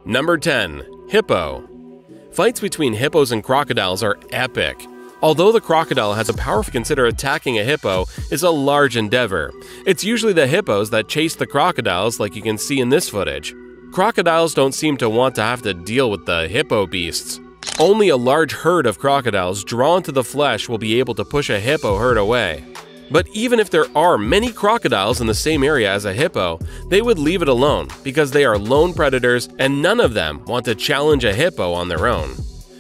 Number 10. Hippo. Fights between hippos and crocodiles are epic. Although the crocodile has a power to consider attacking a hippo is a large endeavor. It's usually the hippos that chase the crocodiles like you can see in this footage. Crocodiles don't seem to want to have to deal with the hippo beasts. Only a large herd of crocodiles drawn to the flesh will be able to push a hippo herd away. But even if there are many crocodiles in the same area as a hippo, they would leave it alone because they are lone predators and none of them want to challenge a hippo on their own.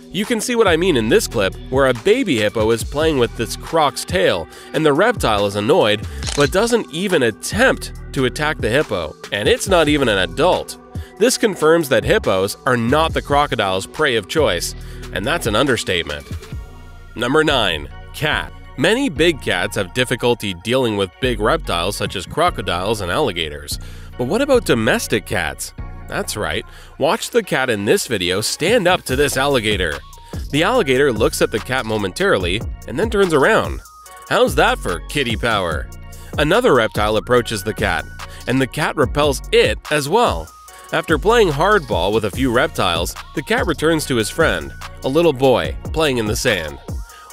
You can see what I mean in this clip where a baby hippo is playing with this croc's tail and the reptile is annoyed but doesn't even attempt to attack the hippo, and it's not even an adult. This confirms that hippos are not the crocodile's prey of choice, and that's an understatement. Number 9. Cat. Many big cats have difficulty dealing with big reptiles such as crocodiles and alligators. But what about domestic cats? That's right, watch the cat in this video stand up to this alligator. The alligator looks at the cat momentarily and then turns around. How's that for kitty power? Another reptile approaches the cat, and the cat repels it as well. After playing hardball with a few reptiles, the cat returns to his friend, a little boy, playing in the sand.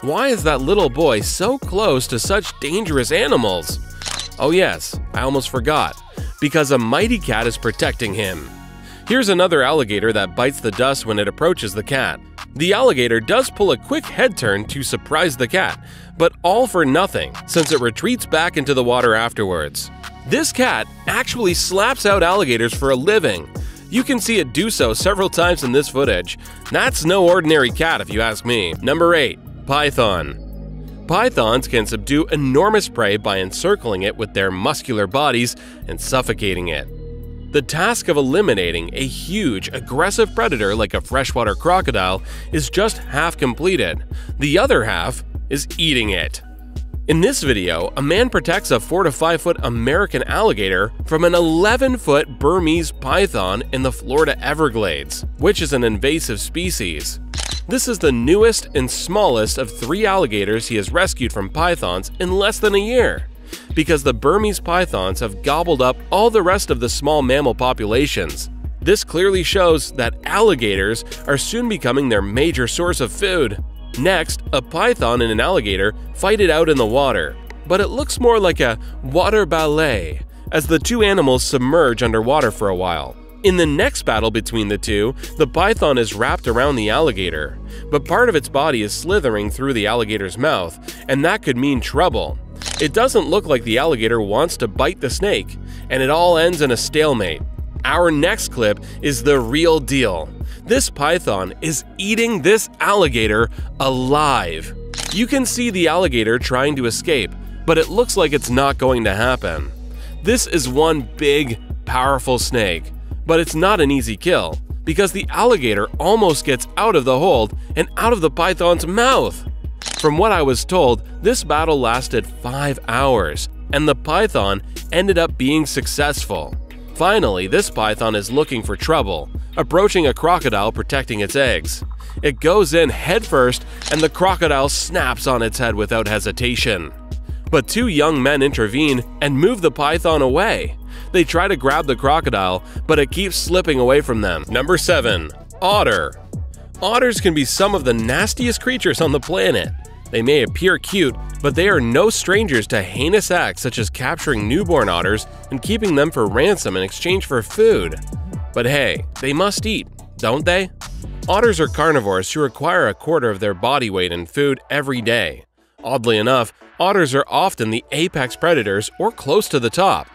Why is that little boy so close to such dangerous animals? Oh yes, I almost forgot. Because a mighty cat is protecting him. Here's another alligator that bites the dust when it approaches the cat. The alligator does pull a quick head turn to surprise the cat, but all for nothing since it retreats back into the water afterwards. This cat actually slaps out alligators for a living. You can see it do so several times in this footage. That's no ordinary cat if you ask me. Number 8. Python. Pythons can subdue enormous prey by encircling it with their muscular bodies and suffocating it. The task of eliminating a huge, aggressive predator like a freshwater crocodile is just half completed. The other half is eating it. In this video, a man protects a 4 to 5 foot American alligator from an 11-foot Burmese python in the Florida Everglades, which is an invasive species. This is the newest and smallest of 3 alligators he has rescued from pythons in less than a year, because the Burmese pythons have gobbled up all the rest of the small mammal populations. This clearly shows that alligators are soon becoming their major source of food. Next, a python and an alligator fight it out in the water, but it looks more like a water ballet as the two animals submerge underwater for a while. In the next battle between the two, the python is wrapped around the alligator, but part of its body is slithering through the alligator's mouth, and that could mean trouble. It doesn't look like the alligator wants to bite the snake, and it all ends in a stalemate. Our next clip is the real deal. This python is eating this alligator alive. You can see the alligator trying to escape, but it looks like it's not going to happen. This is one big, powerful snake. But it's not an easy kill, because the alligator almost gets out of the hold and out of the python's mouth. From what I was told, this battle lasted 5 hours, and the python ended up being successful. Finally, this python is looking for trouble, approaching a crocodile protecting its eggs. It goes in headfirst, and the crocodile snaps on its head without hesitation. But 2 young men intervene and move the python away. They try to grab the crocodile, but it keeps slipping away from them. Number 7. Otter. Otters can be some of the nastiest creatures on the planet. They may appear cute, but they are no strangers to heinous acts such as capturing newborn otters and keeping them for ransom in exchange for food. But hey, they must eat, don't they? Otters are carnivores who require a quarter of their body weight in food every day. Oddly enough, otters are often the apex predators or close to the top.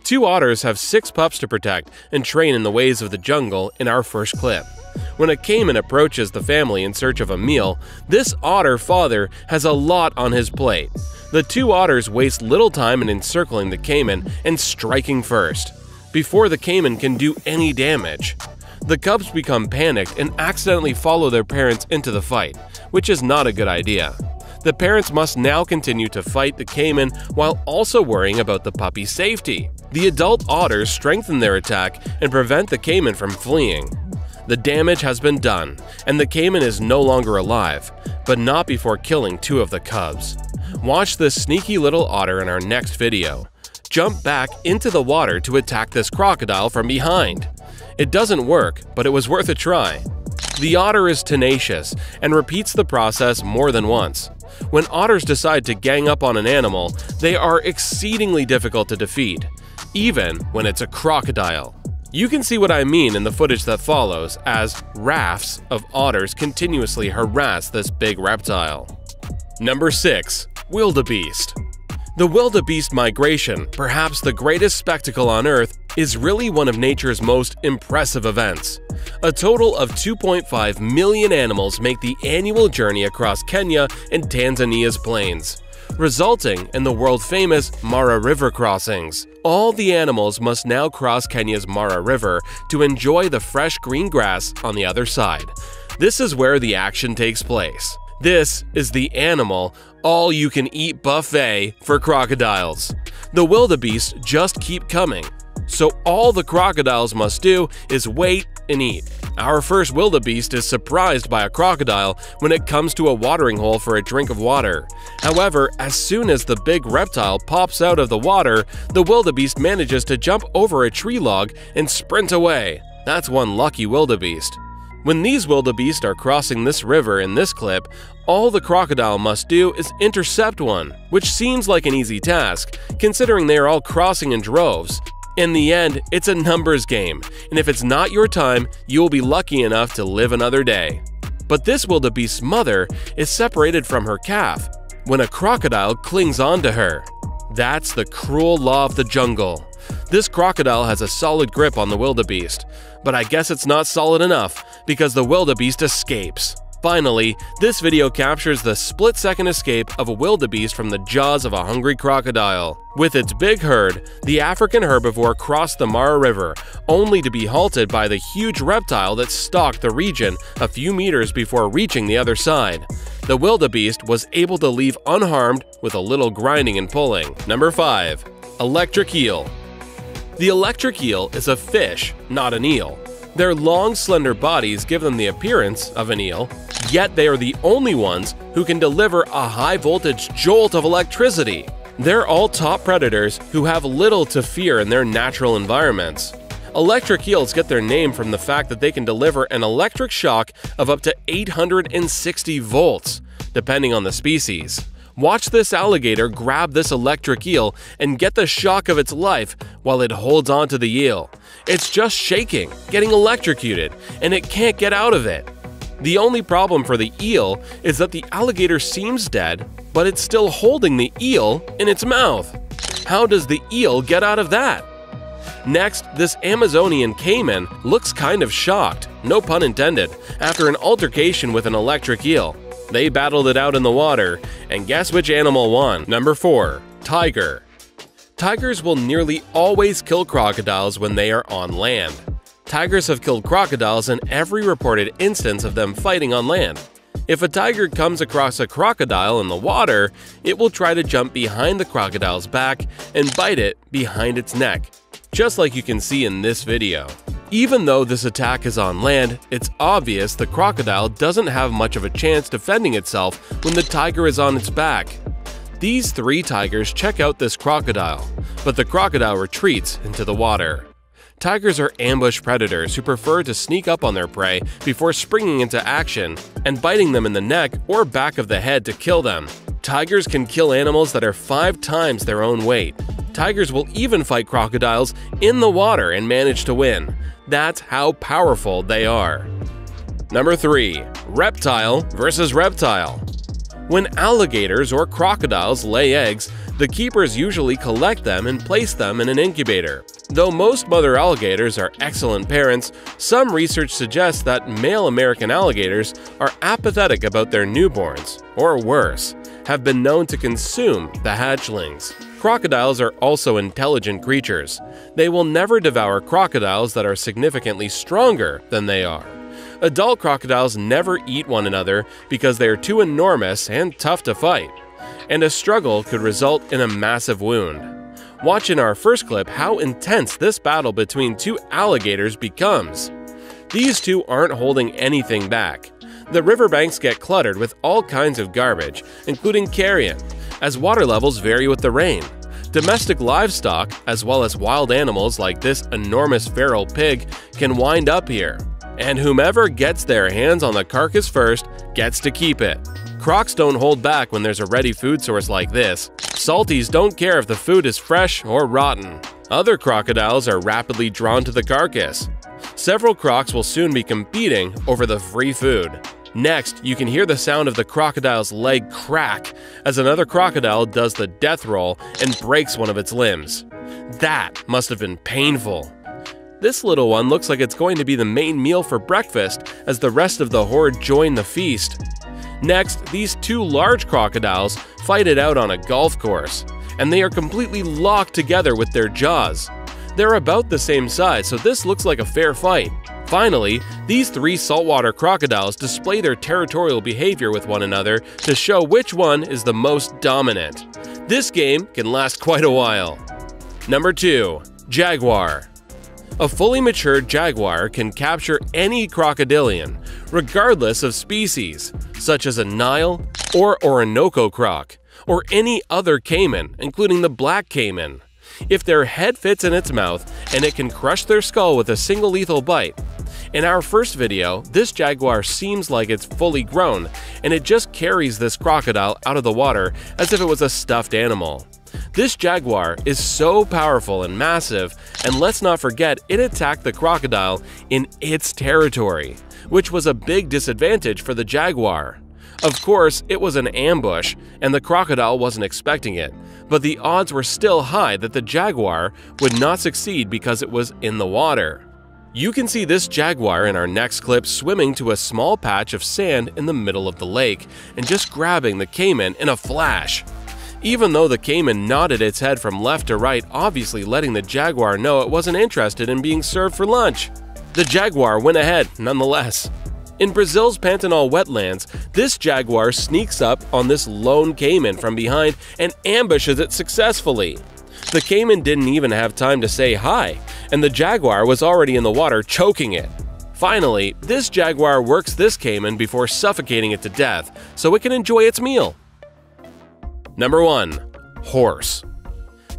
2 otters have 6 pups to protect and train in the ways of the jungle in our first clip. When a caiman approaches the family in search of a meal, this otter father has a lot on his plate. The 2 otters waste little time in encircling the caiman and striking first, before the caiman can do any damage. The cubs become panicked and accidentally follow their parents into the fight, which is not a good idea. The parents must now continue to fight the caiman while also worrying about the puppy's safety. The adult otters strengthen their attack and prevent the caiman from fleeing. The damage has been done, and the caiman is no longer alive, but not before killing 2 of the cubs. Watch this sneaky little otter in our next video. Jump back into the water to attack this crocodile from behind. It doesn't work, but it was worth a try. The otter is tenacious and repeats the process more than once. When otters decide to gang up on an animal, they are exceedingly difficult to defeat, even when it's a crocodile. You can see what I mean in the footage that follows, as rafts of otters continuously harass this big reptile. Number 6. Wildebeest. The wildebeest migration, perhaps the greatest spectacle on Earth, is really one of nature's most impressive events. A total of 2.5 million animals make the annual journey across Kenya and Tanzania's plains, resulting in the world-famous Mara River crossings. All the animals must now cross Kenya's Mara River to enjoy the fresh green grass on the other side. This is where the action takes place. This is the animal all-you-can-eat buffet for crocodiles. The wildebeest just keep coming, so all the crocodiles must do is wait and eat. Our first wildebeest is surprised by a crocodile when it comes to a watering hole for a drink of water. However, as soon as the big reptile pops out of the water, the wildebeest manages to jump over a tree log and sprint away. That's one lucky wildebeest. When these wildebeest are crossing this river in this clip, all the crocodile must do is intercept one, which seems like an easy task, considering they are all crossing in droves. In the end, it's a numbers game, and if it's not your time, you will be lucky enough to live another day. But this wildebeest's mother is separated from her calf when a crocodile clings onto her. That's the cruel law of the jungle. This crocodile has a solid grip on the wildebeest, but I guess it's not solid enough because the wildebeest escapes. Finally, this video captures the split-second escape of a wildebeest from the jaws of a hungry crocodile. With its big herd, the African herbivore crossed the Mara River, only to be halted by the huge reptile that stalked the region a few meters before reaching the other side. The wildebeest was able to leave unharmed with a little grinding and pulling. Number 5. Electric eel. The electric eel is a fish, not an eel. Their long, slender bodies give them the appearance of an eel, yet they are the only ones who can deliver a high-voltage jolt of electricity. They're all top predators who have little to fear in their natural environments. Electric eels get their name from the fact that they can deliver an electric shock of up to 860 volts, depending on the species. Watch this alligator grab this electric eel and get the shock of its life while it holds onto the eel. It's just shaking, getting electrocuted, and it can't get out of it. The only problem for the eel is that the alligator seems dead, but it's still holding the eel in its mouth. How does the eel get out of that? Next, this Amazonian caiman looks kind of shocked, no pun intended, after an altercation with an electric eel. They battled it out in the water, and guess which animal won? Number 4. Tiger. Tigers will nearly always kill crocodiles when they are on land. Tigers have killed crocodiles in every reported instance of them fighting on land. If a tiger comes across a crocodile in the water, it will try to jump behind the crocodile's back and bite it behind its neck, just like you can see in this video. Even though this attack is on land, it's obvious the crocodile doesn't have much of a chance defending itself when the tiger is on its back. These 3 tigers check out this crocodile, but the crocodile retreats into the water. Tigers are ambush predators who prefer to sneak up on their prey before springing into action and biting them in the neck or back of the head to kill them. Tigers can kill animals that are 5 times their own weight. Tigers will even fight crocodiles in the water and manage to win. That's how powerful they are. Number 3. Reptile versus reptile. When alligators or crocodiles lay eggs, the keepers usually collect them and place them in an incubator. Though most mother alligators are excellent parents, some research suggests that male American alligators are apathetic about their newborns, or worse, have been known to consume the hatchlings. Crocodiles are also intelligent creatures. They will never devour crocodiles that are significantly stronger than they are. Adult crocodiles never eat one another because they are too enormous and tough to fight, and a struggle could result in a massive wound. Watch in our first clip how intense this battle between 2 alligators becomes. These 2 aren't holding anything back. The riverbanks get cluttered with all kinds of garbage, including carrion, as water levels vary with the rain. Domestic livestock, as well as wild animals like this enormous feral pig, can wind up here. And whomever gets their hands on the carcass first gets to keep it. Crocs don't hold back when there's a ready food source like this. Salties don't care if the food is fresh or rotten. Other crocodiles are rapidly drawn to the carcass. Several crocs will soon be competing over the free food. Next, you can hear the sound of the crocodile's leg crack as another crocodile does the death roll and breaks one of its limbs. That must have been painful. This little one looks like it's going to be the main meal for breakfast as the rest of the horde join the feast. Next, these two large crocodiles fight it out on a golf course, and they are completely locked together with their jaws. They're about the same size, so this looks like a fair fight. Finally, these three saltwater crocodiles display their territorial behavior with one another to show which one is the most dominant. This game can last quite a while. Number 2. Jaguar. A fully matured jaguar can capture any crocodilian, regardless of species, such as a Nile or Orinoco croc, or any other caiman, including the black caiman. If their head fits in its mouth and it can crush their skull with a single lethal bite. In our first video, this jaguar seems like it's fully grown, and it just carries this crocodile out of the water as if it was a stuffed animal. This jaguar is so powerful and massive, and let's not forget it attacked the crocodile in its territory, which was a big disadvantage for the jaguar. Of course, it was an ambush, and the crocodile wasn't expecting it, but the odds were still high that the jaguar would not succeed because it was in the water. You can see this jaguar in our next clip swimming to a small patch of sand in the middle of the lake and just grabbing the caiman in a flash. Even though the caiman nodded its head from left to right, obviously letting the jaguar know it wasn't interested in being served for lunch. The jaguar went ahead nonetheless. In Brazil's Pantanal wetlands, this jaguar sneaks up on this lone caiman from behind and ambushes it successfully. The caiman didn't even have time to say hi, and the jaguar was already in the water choking it. Finally, this jaguar works this caiman before suffocating it to death so it can enjoy its meal. Number 1. Horse.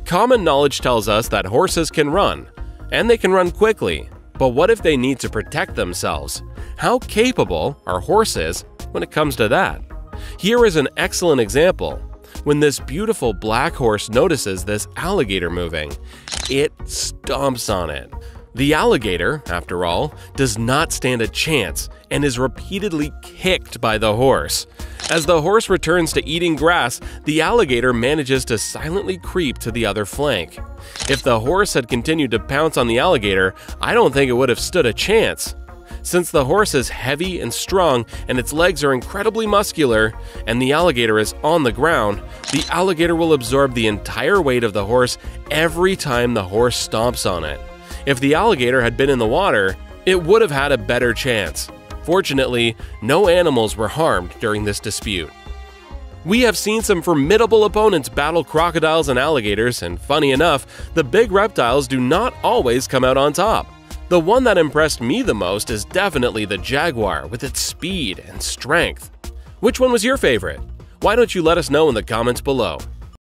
Common knowledge tells us that horses can run, and they can run quickly. But what if they need to protect themselves? How capable are horses when it comes to that? Here is an excellent example. When this beautiful black horse notices this alligator moving, it stomps on it. The alligator, after all, does not stand a chance and is repeatedly kicked by the horse. As the horse returns to eating grass, the alligator manages to silently creep to the other flank. If the horse had continued to pounce on the alligator, I don't think it would have stood a chance. Since the horse is heavy and strong and its legs are incredibly muscular, and the alligator is on the ground, the alligator will absorb the entire weight of the horse every time the horse stomps on it. If the alligator had been in the water, it would have had a better chance. Fortunately, no animals were harmed during this dispute. We have seen some formidable opponents battle crocodiles and alligators, and funny enough, the big reptiles do not always come out on top. The one that impressed me the most is definitely the jaguar with its speed and strength. Which one was your favorite? Why don't you let us know in the comments below?